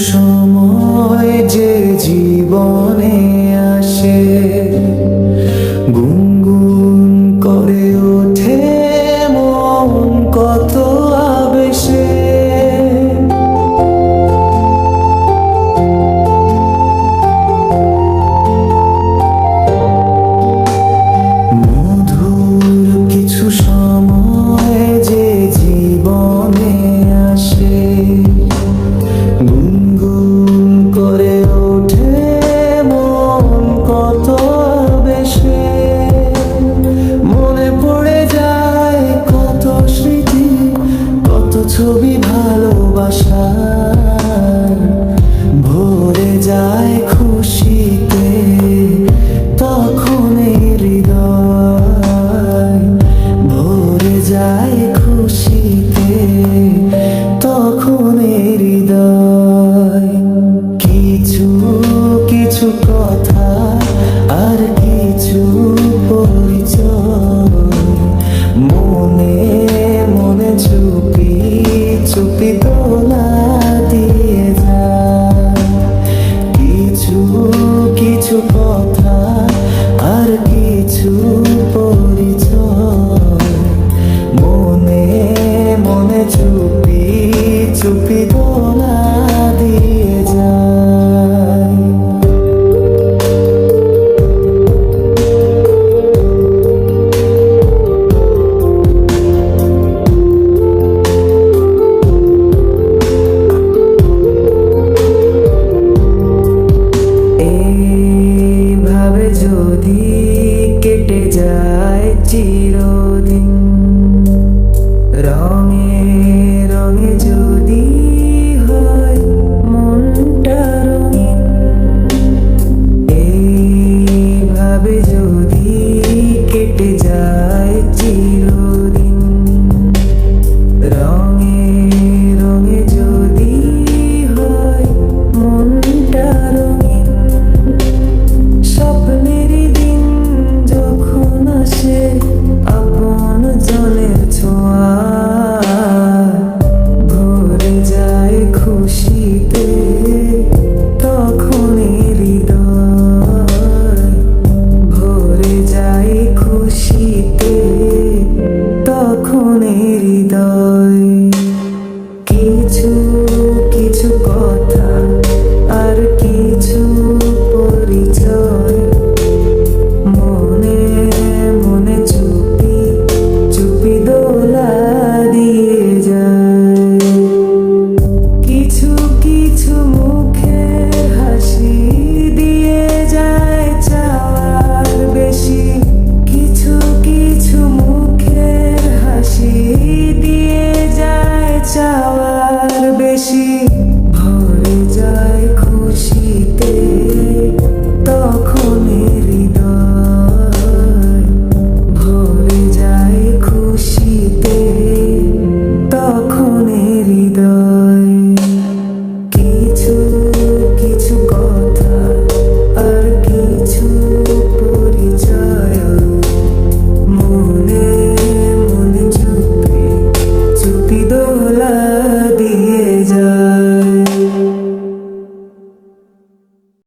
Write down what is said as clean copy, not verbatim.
সময় যে জীবনে আসে, গুনগুন করে ওঠে মন কত আবেশে। মধুর কিছু সময় যে জীবনে আসে, গুনগুন করে ওঠে মন কত বেশে। মনে পড়ে যায় কত স্মৃতি, কত ছবি ভালোবাসার। ভরে যায় খুশিতে তখন হৃদয়, ভরে যায় খুশিতে তখন হৃদয়। কিছু কিছু কথা আর কিছু পরিচয়, মনে মনে চুপি চুপি দোলা দিয়ে যায়। কিছু কিছু কথা আর কিছু পরিচয়, মনে মনে চুপি চুপি দোলা